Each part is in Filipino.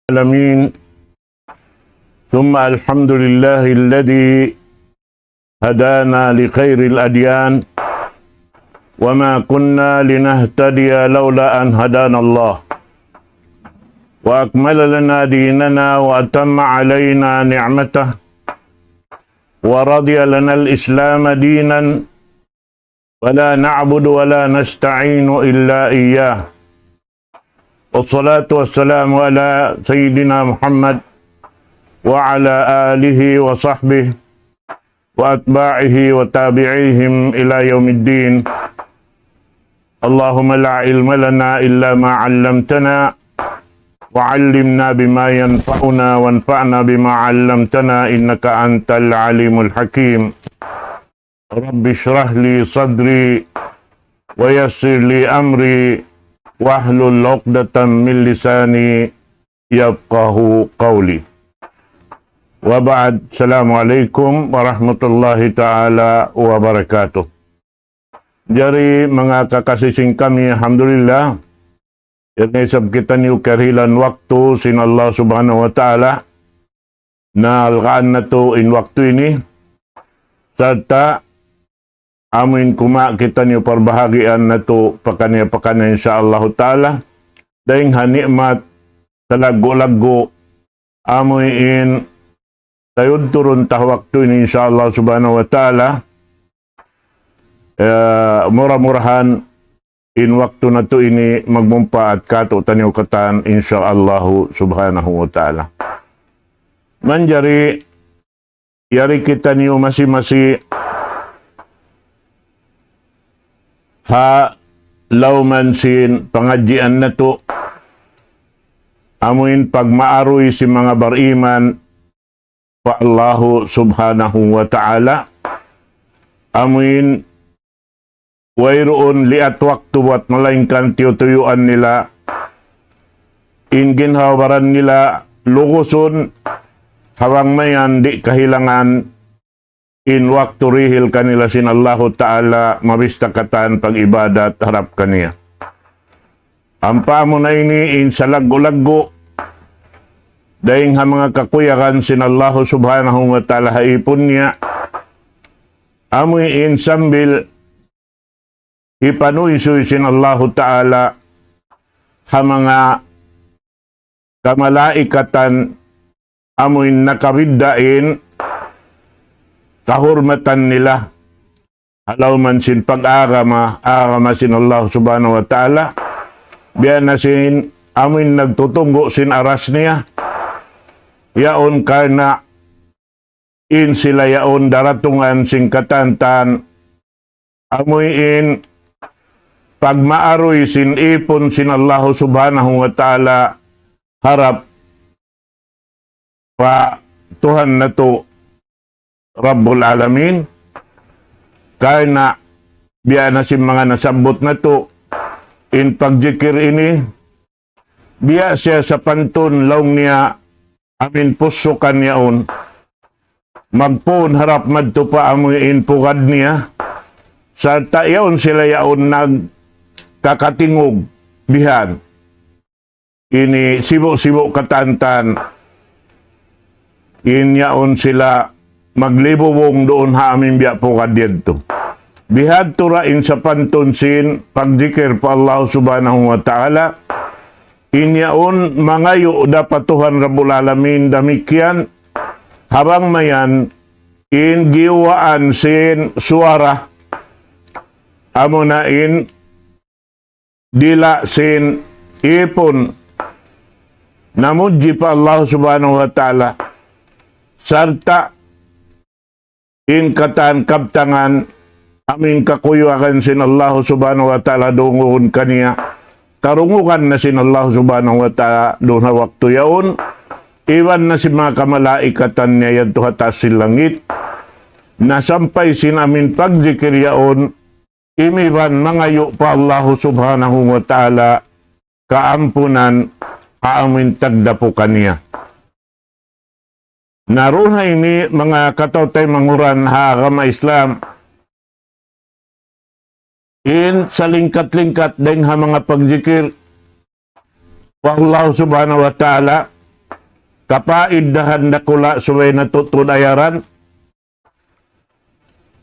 العالمين ثم الحمد لله الذي هدانا لخير الأديان وما كنا لنهتدي لولا أن هدانا الله وأكمل لنا ديننا وأتم علينا نعمته ورضي لنا الإسلام دينا ولا نعبد ولا نستعين إلا إياه والصلاة والسلام على سيدنا محمد وعلى آله وصحبه وأتباعه وتابعيهم إلى يوم الدين. اللهم لا علم لنا إلا ما علمتنا وعلمنا بما ينفعنا وانفعنا بما علمتنا إنك أنت العليم الحكيم. رب اشرح لي صدري ويسر لي أمري wahlul 'uqdatam min lisani yafqahu qawli. Wa ba'd. Assalamualaikum warahmatullahi taala wabarakatuh. Jari mga kakasising kami, alhamdulillah, yan isab kita niyo karilan waktu sin Allah subhanahu wa ta'ala na alkaan na to in waktu ini serta amin kuma kita niyo parbahagian na to pakanya insyaallah ta'ala dahing hanikmat sa lago-lago amuin tayod turun ta waktu ini insyaallah subhanahu wa ta'ala murah-murahan in waktu na to ini magmumpa at kato taniyo katan insyaallah subhanahu wa ta'ala. Manjari yari kita niyo masi-masi ha lauman sin pengajian na to amuin pagmaaroy si mga bariman pa Allahu subhanahu wa ta'ala amuin wayroon liat waktu buat malaingkan tiyutuyuan nila in ginhawaran nila luguson hawang mayan di kahilangan in waktu rihil kanila sin Allah ta'ala mabistakatan pag-ibadat harap kaniya. Ampa mo na ini in sa lago-lago dahing ha mga kakuyakan sin Allah subhanahu wa ta'ala haipon niya amoy in sambil ipanuysoy sin Allah ta'ala ha mga kamalaikatan amoy nakabiddain kahormatan nila alaw man sin pag-agama sin Allah subhanahu wa ta'ala biyan na sin amin nagtutunggo sin aras niya yaon karna in sila yaon daratungan sin katantan amoy in pagmaaroy sin ipon sin Allah subhanahu wa ta'ala harap pa Tuhan na to Rabbul Alamin karena biya na si mga nasabot na to in pagjikir ini biya siya sa pantun laong niya amin pusukan yaon magpun harap madto pa amoy in pugad niya sa tayaon sila yaon nagkakatingog bihan ini sibo-sibo katantan in yaon sila maglibowong doon ha amin biya po kadiyento. Bihad turain sa pantunsin pagdikir pa Allah subhanahu wa ta'ala inyaon mangayo dapat Tuhan Rabbul Alamin damikyan habang mayan in giwaan sin suara amo na in dila sin ipon namuji pa Allah subhanahu wa ta'ala sarta in katan kaptangan amin kakuyuakan sin Allah subhanahu wa ta'ala dunguhon kaniya karungukan na sin Allah subhanahu wa ta'ala doon na waktu yaon iwan na si mga kamalaikatan niya yan tuhatas sin langit nasampay sin amin pagzikir yaon imiban mangayo pa Allah subhanahu wa ta'ala kaampunan amin tagdapo kaniya. Naroon ini mga katawtay manguran ha agama Islam in sa lingkat-lingkat dahil ha mga pagzikir wa Allah subhanahu wa ta'ala kapaid dahan dakula suway natutudayaran,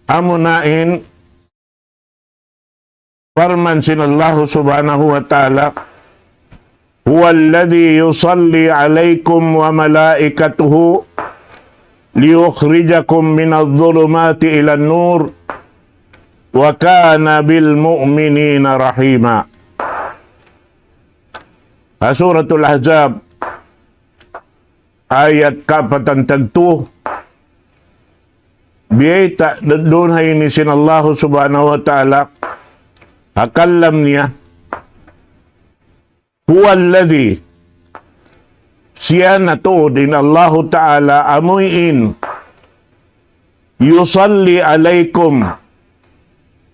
amunain farman sinallahu subhanahu wa ta'ala, huwa alladhi yusalli alaykum wa malaikatuhu liyukhrijakum minadh-dhulumati ila an-nur wa kana bil mu'minina rahima. Suratul Ahzab ayat kapatantagtu, biyata doon hay ni sinallahu subhanahu wa ta'ala, akallam niya, huwa alladhi, siya na to din Allahu ta'ala amuin, yusalli alaykum,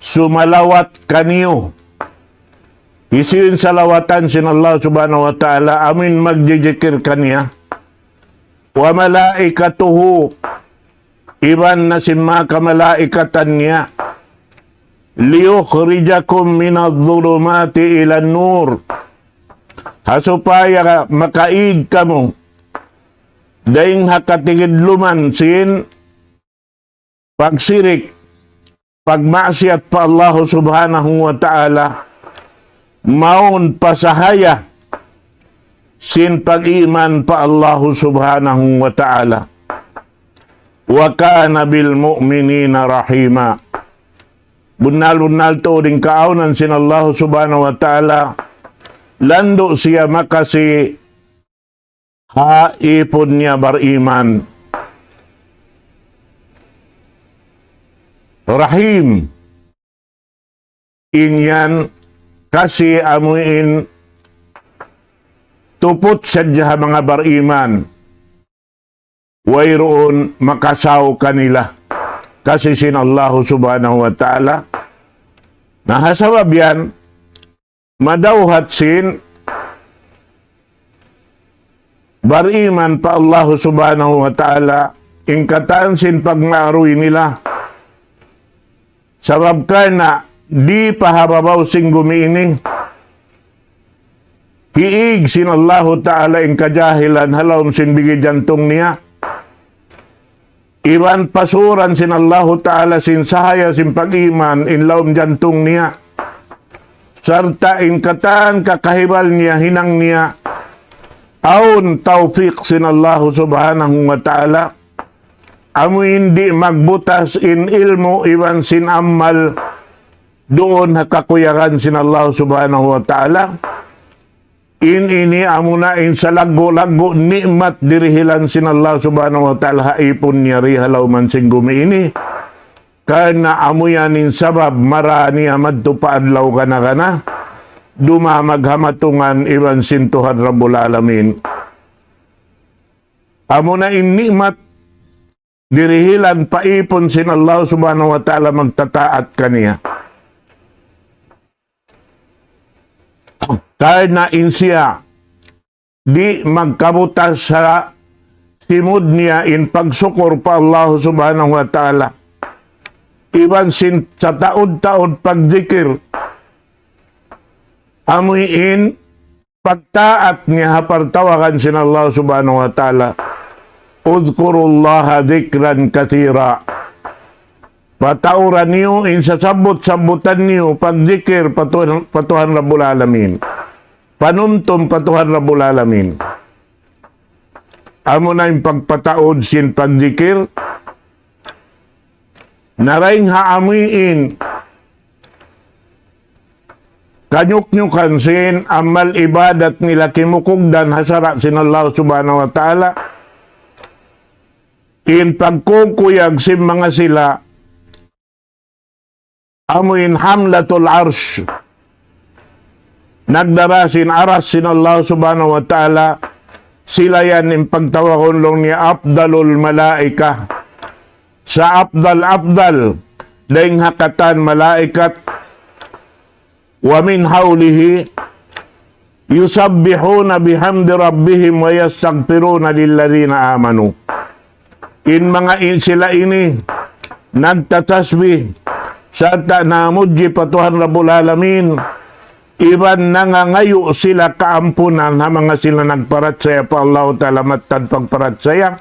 sumalawat kaniyo. Isin salawatan sin Allah subhanahu wa ta'ala, amin magjijikir kaniya, wa malaikatuhu, iban na sin mga kamalaikatan niya, liyukhrijakum minadh-dhulumati ila an-nur, hasupaya makaig kamo daing hakatigidluman sin pagsirik, pagmaksiyat pa Allah subhanahu wa ta'ala, maun pasahaya sin pag-iman pa Allah subhanahu wa ta'ala. Wa kana bil mu'minina rahima. Bunal-bunal to ding kaaunan sin Allah subhanahu wa ta'ala, lando siya makasi haipon niya bariman. Rahim, inyan kasi amuin tupot sadya mga bariman, wayroon makasaw kanila kasi sin Allah subhanahu wa ta'ala nahasabab yan madawhat sin bariman pa Allah subhanahu wa ta'ala ingkatan sin pagmaruy nila sabab ka na di pahababaw sing gumiini. Hiig sin Allahu ta'ala ing kajahilan halawm sin bigi jantong niya. Iban pasuran sin Allahu ta'ala sin sahaya sin pag-iman in lawm jantong niya. Sarta in kataan kakahibal niya hinang niya. Aun taufiq sin Allahu subhanahu wa ta'ala. Amu hindi magbutas in ilmu iban sin amal doon nakakuyakan sin Allah subhanahu wa ta'ala. Ini amuna in sa lago-lago nikmat dirihilan sin Allah subhanahu wa ta'ala haipon niya rihalaw man sing gumiini. Kana amuyanin sabab marani amad to paadlaw kana dumamaghamatungan iban sin Tuhan Rabbul Alamin. Amuna in nikmat dirihilan paipon sin Allah subhanahu wa ta'ala magtataat kaniya. Kahit na insya di magkabutas sa simod niya in pagsukor pa Allah subhanahu wa ta'ala. Iban sin sa taod-taod pagzikir. Amuin pagtaat niya hapartawakan sin Allah subhanahu wa ta'ala. Udhkurullaha dhikran kathira. Patauran niyo in sa sabot-sabutan niyo pagzikir patuhan Rabbul Alamin. Panuntom patuhan Rabbul Alamin. Amo na yung pagpataod sin pagzikir. Naraing haamuin. Kanyuk-nyukan sin amal ibadat nila kimukugdan hasara sin Allah subhanahu wa ta'ala. In pagkukuyag sin mga sila amuin hamlatul arsh. Nagdarasin aras sin Allah subhanahu wa ta'ala. Sila yan yung pagtawakon long niya afdalul malaika. Sa afdal daing hakatan malaikat. Wa min hawlihi yusabbihuna bihamdi rabbihim wa yastaghfiruna lilladhina amanu. In mga sila ini nagtatasbih sa namudji patuhan Rabbul Alamin Iban nangangayo sila kaampunan ha mga sila nagparatsaya pa Allah Ta'ala matad pagparatsaya.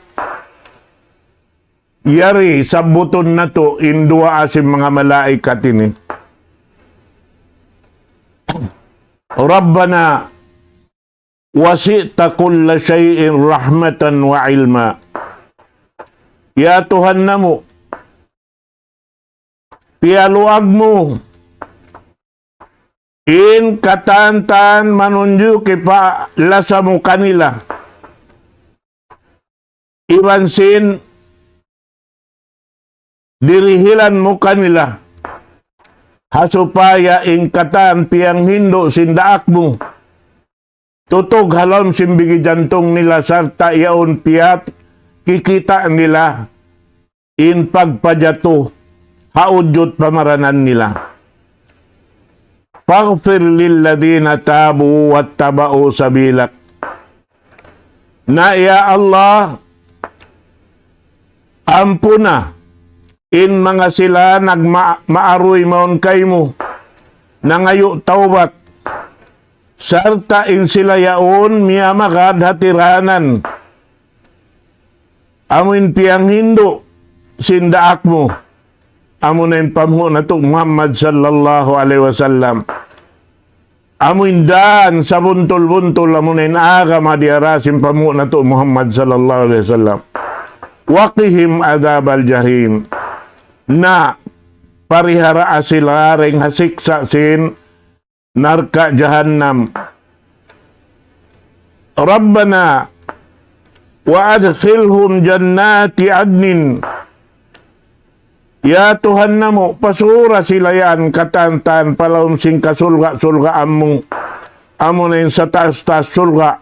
Yari sa buton na to indua asim mga malaikat ini. Rabbana wasi'ta kulla syai'in rahmatan wa ilma. Ya Tuhan namo, pialuag mo in katantan manunjuk pa lasa mo kanila. Ibansin dirihilan mo kanila. Hasupaya in katan piang hindo sindaak mo. Tutog halom simbigi jantong nila sarta yaon piat kikita nila in pagpajato haudjot pamaranan nila. Paghfir lilladina tabu wattaba'u sabilak. Na ya Allah, ampuna in mga sila nagmaaroy maon kay mo, nangayo taubat, sarta in sila yaon miyamagad hatiranan. Amin piang hindo, sindaak mo. Amo na yung pamho na to Muhammad sallallahu alaihi wasallam. Amo indan sa buntol-buntol amo na yung aga madiarasim pamho na to Muhammad sallallahu alaihi wasallam. Waqihim adabal jahim. Na parihara sila ring hasiksa sin narka jahannam. Rabbana wa adkhilhum jannati adnin. Ya Tuhan namo, pasura sila yan katantan palawom sing kasulga-sulga amo. Amo na yun sa taas-taas sulga.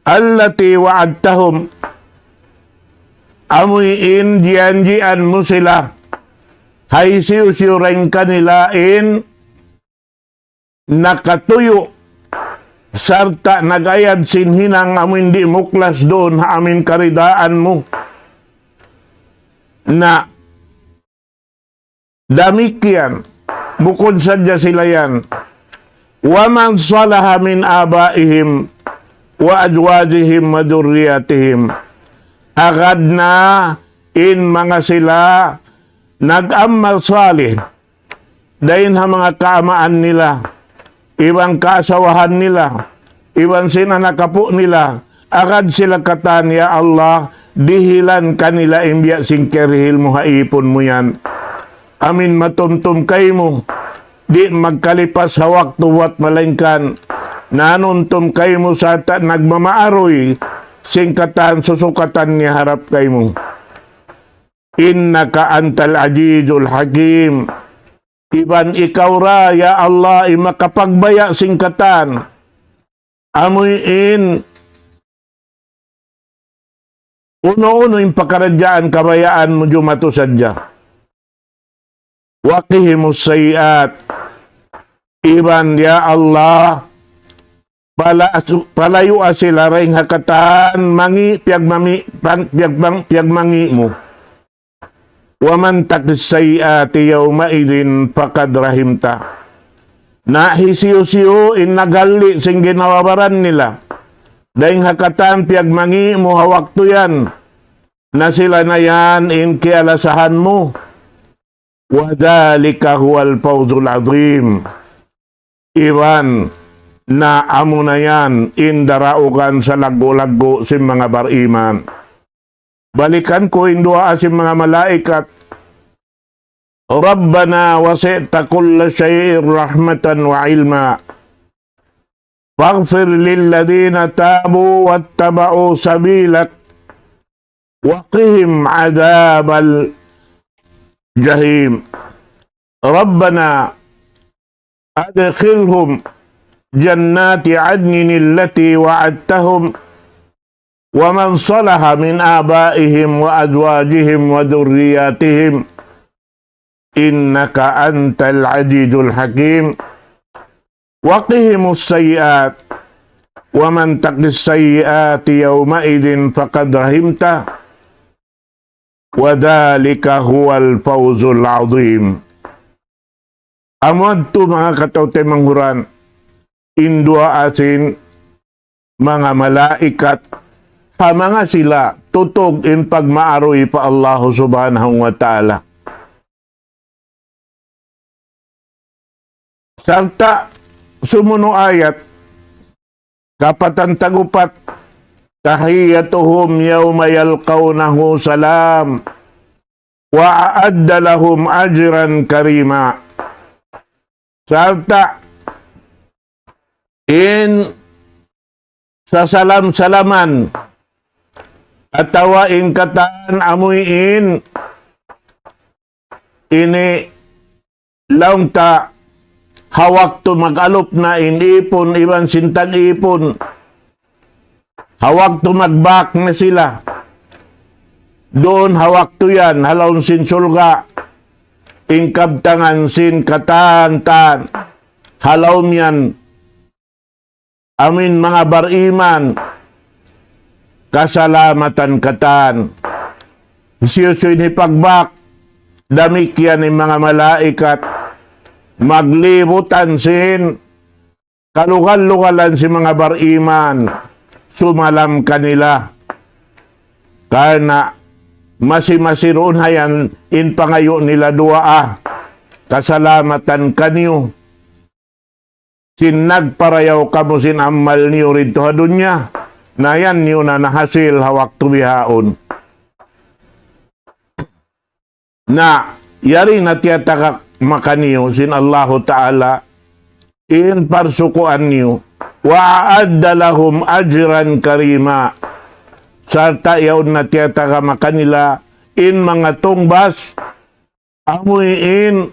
Allati wa'adtahum. Amuin jian-jian mo sila. Hay siyo-siyo rin kanila in nakatuyo. Sarta nagayad sinhinang amin di muklas doon ha amin karidaan mo. Na damikyan bukod sadya sila yan. Wa man salaha min abaihim wa azwajihim wa durriyatihim. Agad na in mga sila nag-amal salih dahin ha mga kaamaan nila, ibang kaasawahan nila, ibang sinanakapo nila, agad sila katan ya Allah dihilan kanila imbya singkerihil mo haipon mo yan. Amin matumtum kay mo. Di magkalipas sa waktu wat malingkan. Nanuntum kay mo sa nagmamaaroy. Singkatan susukatan niya harap kay mo. Innaka antal ajizul hakim. Iban ikaw ra ya Allah makapagbaya singkatan. Amuin uno-uno yung pakaradyaan, kabayaan mo jumato sadya. Waqihimus sayiat. Iban, ya Allah, palayo sila rin hakatan, piyagmangi mo. Waman takis sayiati yawmaidin pakad rahimta. Nahisiyo-siyo in nagali sing ginawabaran nila. Dahil hakatan piyagmangi mo hawak to yan. Na sila na yan in kialasahan mo. Wadhalika huwal fawzul azim. Iwan na amo na yan in daraukan sa lago-lago si mga bariman. Balikan ko indua si mga malaikat. Rabbana wasi'ta kulla syai'in rahmatan wa ilma. Faghfir lilladina tabu wattaba'u sabilak waqihim adabal jahim. Rabbana adkhilhum jannati adnin allati wa'adtahum wa man salaha min abaihim wa azwajihim wa dhurriyyatihim innaka antal azizul hakim. Waqihimus sayiat wa man taqis sayiati yawmaidin faqad rahimta wa dhalika huwal fawzul azim. amad to mga katawte manghuran, indua asin mga malaikat, ha mga sila, tutog in pagmaaroy pa Allah subhanahu wa ta'ala. Sarta, sumuno ayat, kapatan tagupat, tahiyyatuhum yawma yalqawnahu salam, wa a'adda lahum ajran karima. Sarta, sa salam-salaman, at tawain kataan amuyin, ini laong ta, hawak to mag-alop na inipon, iban sintag ipon, hawak to magbak na sila, doon hawak to yan, halawon sin sulga, ingkabtangan sin kataan-taan, halawon yan, amin mga bariman, kasalamatan katan. Siyusoy ni pagbak, damikyan ni mga malaikat, maglibutan sin, kalugal-lugalan si mga bariman, sumalam kanila. Karena masi-masiroon hayan, in pangayo nila dua kasalamatan kanyo. Sin nagparayaw kamo sin amal niyo rito ha dunya, na yan niyo na nahasil hawak tubihaon. Na yari na tiyataka makaniyo sin Allahu Ta'ala, in parsukuan niyo, wa'adda lahum ajran karima, sarta yaon na tiyataka makanila, in mga tungbas, amuin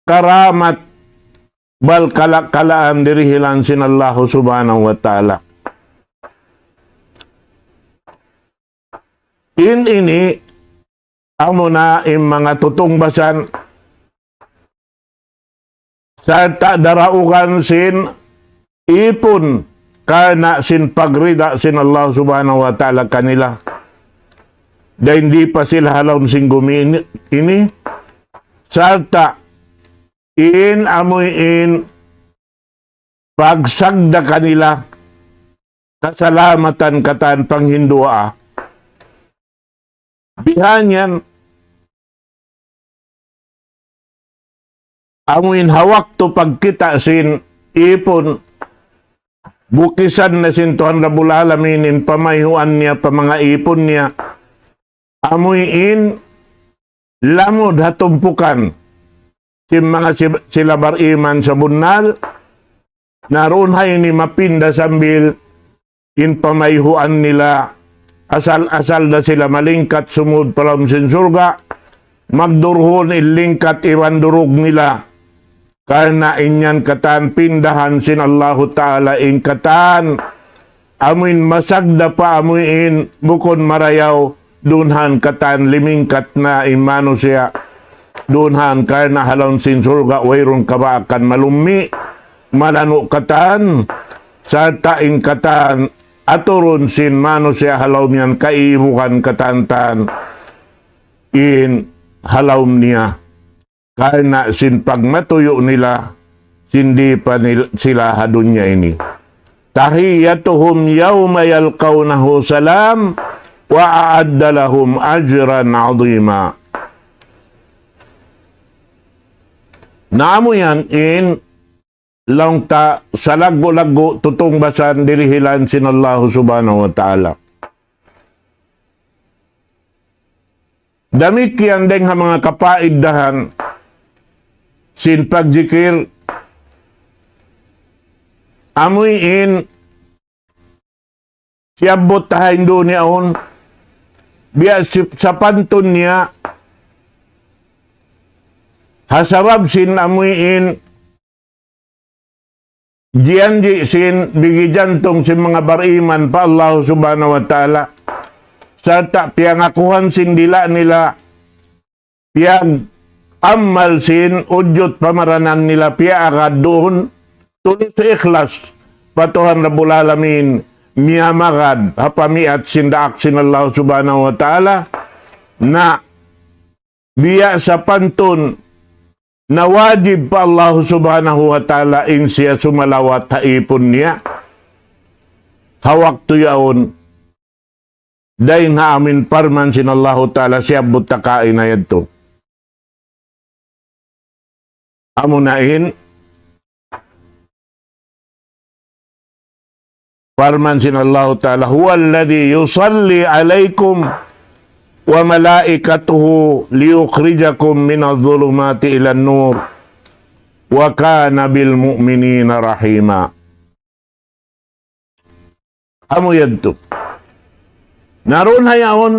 karamat, bal kalak-kalaan dirihilan sin Allahu subhanahu wa ta'ala. Ini amo na in mga tutungbasan sarta daraukan sin ipon karena sin pagrida sin Allah subhanahu wa ta'ala kanila. Dahil hindi pa sila halawon sin gumini ini sarta in amoy in pagsagda kanila kasalamatan katan panghindua. Bihanyan amuin hawak to pagkita sin ipon bukisan na sin Tuhan Rabbul Alamin in pamayhuan niya pa mga ipon niya amuin lamod hatumpukan si mga sila bariman sa bunal naroon hay ni mapinda sambil in pamayhuan nila asal-asal na sila malingkat sumud palam sin surga magdurhon ilingkat iwan durog nila karena inyan katan pindahan sin Allahu Ta'ala in katan amuin masagda pa amuin bukon marayaw dunhan katan limingkat na imano siya dunhan karena halon sin surga wayron kabaakan malumi malano katan sarta in katan aturon sin mano siya halaw niyan kaibukan katantan in halaw niya karena sin pagmatuyo nila sindi pa sila hadunya ini tahiyyatuhum yawma yalqawnahu salam wa a'adda lahum ajran 'azima. Naamo yan in lang ta sa lagbo-lagbo tutungbasan dirihilan sin Allah subhanahu wa ta'ala. Damit kiyan deng ha mga kapaiddahan sin pagzikir amoy in siyabot tahain doon niyaon biya sa pantun niya hasarab sin amoy in Diyanji sin bigi jantong sin mga bariman pa Allah subhanahu wa ta'ala. Sarta piyangakuhan sin dila nila. Piyag amal sin udyot pamaranan nila piyaagad doon. Tuloy sa ikhlas. Patuhan Rabbul Alamin miyamagad hapamiat sin daak sin Allah subhanahu wa ta'ala. Na biya sa pantun na wajib pa Allah subhanahu wa ta'ala in siya sumalawat haipon niya. Hawak to yaon. Dahin ha amin parman sinallahu ta'ala siya butakain na yadto. Amunain. Parman sinallahu ta'ala. Huwalladhi yusalli alaikum wa malaikatuhu liyukhrijakum minadh-dhulumati ilan nur wa kana bil mu'minina rahima. Amo yadto. Naroon hayaon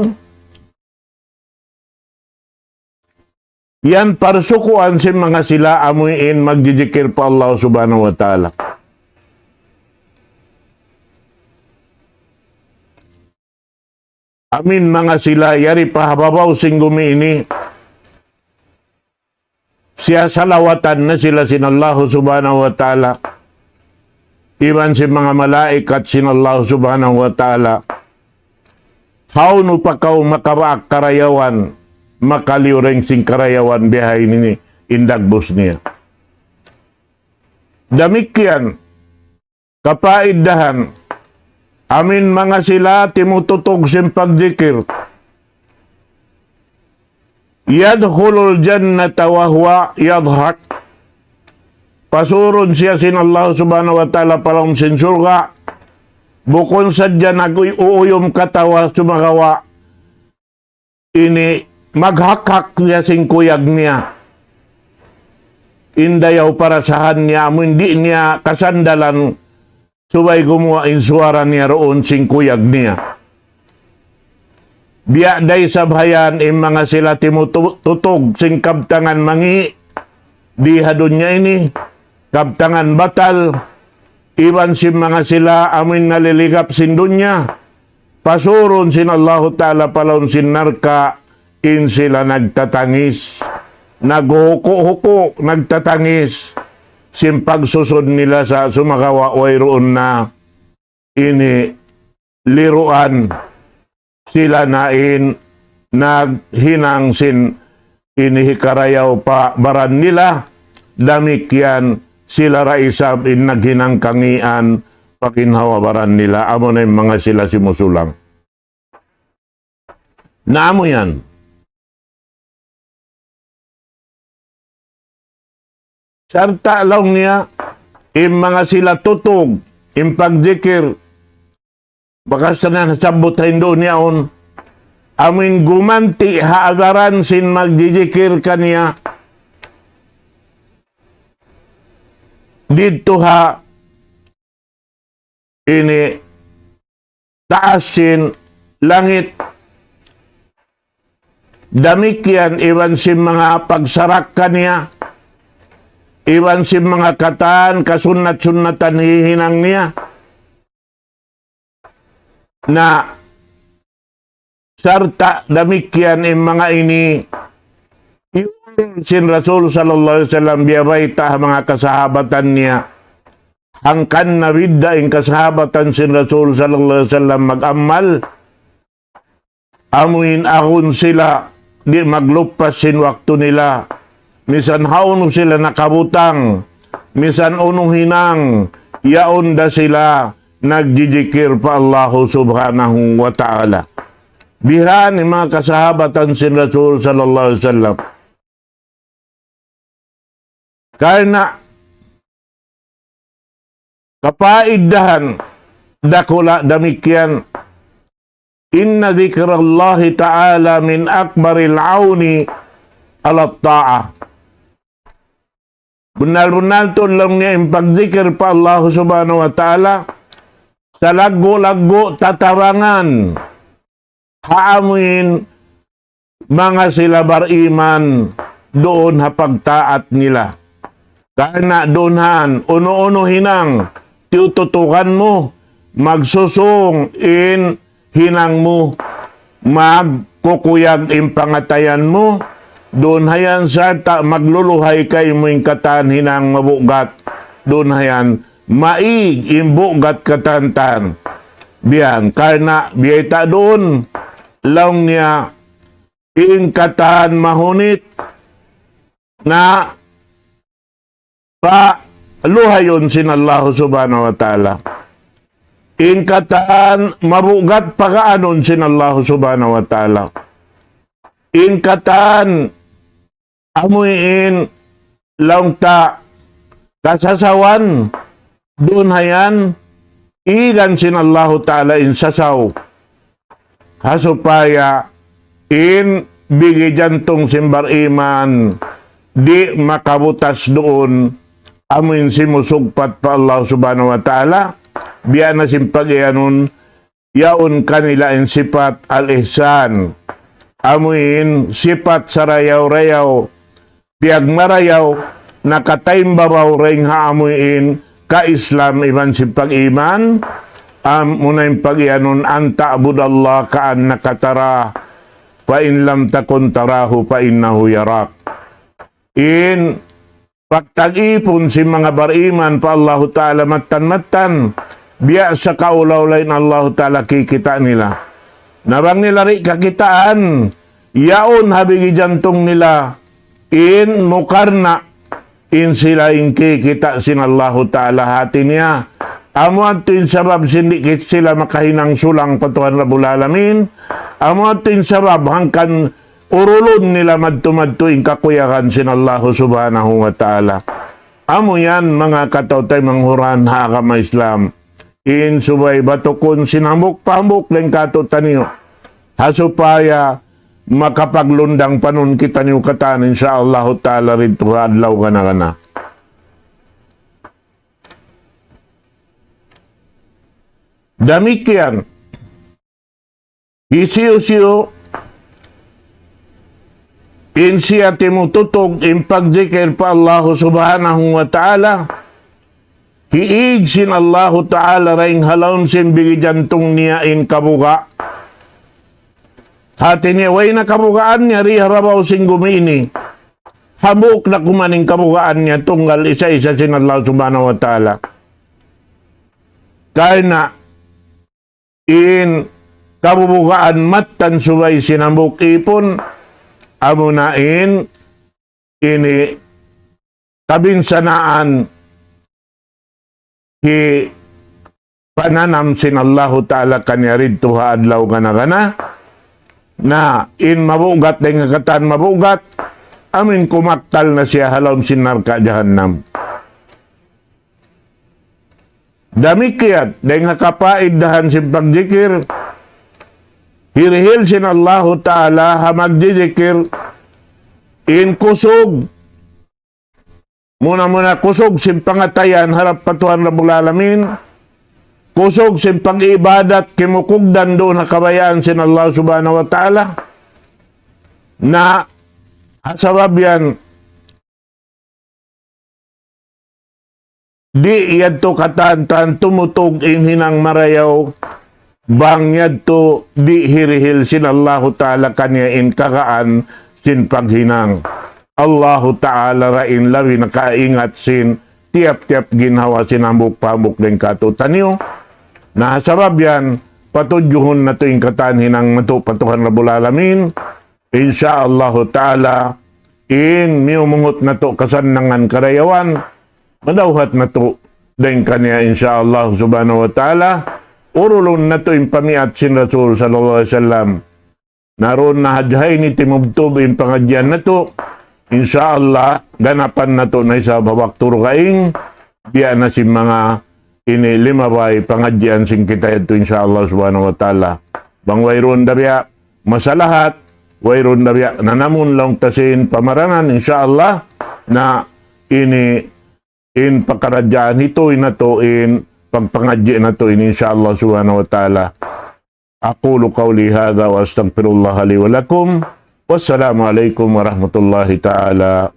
yan parsukuan si mga sila amuin magjijikir pa Allah subhanahu wa ta'ala. Amin mga sila, yari pahababaw sing gumiini. Siya salawatan na sila sinallahu subhanahu wa ta'ala. Iban si mga malaikat sinallahu subhanahu wa ta'ala. How no pa kaw makabaak karayawan, makaliureng sing karayawan bihay nini, indagbos niya. Damikyan, kapaiddahan, amin mga sila timututog sim pagzikir. Yadkhulul jannata wa huwa yadhak. Pasurod siya sinallahu subhanahu wa ta'ala palang sin surga. Bukon sadya nag-uuyom katawa sumagawa. Ini maghakak siya sing kuyag niya. Indayaw para sahan niya. Hindi niya kasandalan subay gumawa insuara niya roon sing kuyag niya. Biya day sabhayan mga sila timututog sing kabtangan mangi. Dihadon niya ini. Kabtangan batal. Iban si mga sila amin naliligap sin dunya. Pasuron sin Allah Ta'ala palon sin narka. In sila nagtatangis. Naghuko-huko. Nagtatangis. Simpagsusod nila sa sumagawa wayroon na ini liruan sila nain naghinang sin inihikarayaw pa baran nila damikyan sila raisab in naghinang kangian pakinhawa baran nila amo na yung mga sila simusulang naamo yan. Sarta lang niya, mga sila tutog, pagzikir, bakas na nasabot hindo niya on, amin gumanti haagaran sin magjijikir kaniya, dito ha, ini, taasin, langit, damikyan, iwan sin mga pagsarak kaniya, iwan si mga kataan, kasunat-sunatan hihinang niya. Na sarta damikyan mga ini. Iwan sin Rasul sallallahu alaihi wasallam biyabay ta mga kasahabatan niya. Hangkan na bidda in kasahabatan sin Rasul sallallahu alaihi wasallam mag-amal. Amuin ahon sila di maglupas sin waktu nila. Misan haon sila nakabutang, misan unong hinang, yaon da sila nagjijikir pa Allah subhanahu wa ta'ala. Bihan ni mga kasahabatan sin Rasul sallallahu alaihi wasallam. Karena kapaiddahan dakula damikyan inna dzikrallahi ta'ala min akbaril auni ala ta'ah. Benar-benar tulong niya yung pagzikir pa Allah subhanahu wa ta'ala sa lago-lago tatabangan. Haamin mga sila bariman doon hapagtaat nila. Karena doon han, uno-uno hinang, tiututukan mo, magsusung in hinang mo, magkukuyag in pangatayan mo, doon hayan sa magluluhay kay mo yung katan hinang mabugat. Doon hayan maig imbugat katantan. Biyan, karena biyata doon lang niya in katan mahunit na pa luhayon sin Allah subhanahu wa ta'ala. Inkataan mabugat pagaanon sin Allah subhanahu wa ta'ala. Inkataan amuin launta kasasawan doon hayan igan sin Allah ta'ala in sasaw hasupaya in bigi jantong simbar iman di makabutas doon amuin simusugpat pa Allah subhanahu wa ta'ala biya na simpagyanon yaon kanila in sifat al-ihsan amuin sifat sarayaw-rayaw piag marayaw nakataimbabaw ring haamuin ka Islam iman simpag iman munay pagyanon anta abudallah kaan nakatara pa in lam takun tarahu pa innahu yarak in pagtag-ipon si mga bariman pa Allah ta'ala matan-matan biya sa kaulaw lain Allah ta'ala kikita nila nabang nila rin kakitaan yaon habigi jantong nila in mukarna in sila in kikita sin Allah ta'ala hati niya amo atin sabab sindikit sila makahinang sulang patuhan Rabbul Alamin amo atin sabab hangkan urulon nila madtumadtuing kakuyakan sin Allah subhanahu wa ta'ala. Amo yan mga katautay manghuran hakama Islam. In subay batukon sinambok-pambok lang katutan niyo. Hasupaya makapaglundang panon kita niyo katan insyaallah ta'ala rito adlaw kana. Damikian. Isiyo-siyo in siya timututog in pagzikir pa Allah subhanahu wa ta'ala hiig sin Allah ta'ala ring halawon sin bigi jantong niya in kabuga hati niya way na kabugaan niya riharabaw sin gumini hamuk na kumaning kabugaan niya tunggal isa-isa sin Allah subhanahu wa ta'ala kaya na in kabubugaan matan subay sinambuk ipon amunain ini kabinsanaan hi pananam sin Allah ta'ala kanya ridto adlaw gana na in mabugat dengan katan mabugat amin kumaktal na siya halom sin narka jahannam damikiat dengan kapaidahan sin pagjikir hirihil sin Allah ta'ala hamagjizikir in kusog muna kusog sin pangatayan harap patuhan Rabbul Alamin kusog sin pang-ibadat kimukugdan doon na kabayaan sin Allah subhanahu wa ta'ala na asabab yan di yadto katan tumutog in hinang marayaw bang yadto di hirihil sin Allah ta'ala kanya in kakaan sin paghinang Allah ta'ala rain lawi nakaingat sin tiap-tiap ginhawa sinambok-pambok din katutan niyo na sabab yan patudyuhon na to yung katan hinang patuhan Rabbul Alamin insyaallah ta'ala in miumungot na to kasanangan karayawan madawhat na to din kanya insyaallah subhanahu wa ta'ala urulon na to yung pamiat sin Rasul sallallahu alaihi wasallam naroon na hadhay ni timubtob yung pangadyan na to insyaallah ganapan na to na isa bawakturo kaing diya na si mga ini limabay pangadyan sing kita ito insyaallah subhanahu wa ta'ala bang wayron dabya masalahat wayron dabya nanamun lang tasin pamaranan insyaallah na ini in pakaradyan ito na to in pagpangadya na to insyaallah subhanahu wa ta'ala aqulu qawli hadha wa astaghfirullah li wa lakum wassalamu alaikum warahmatullahi ta'ala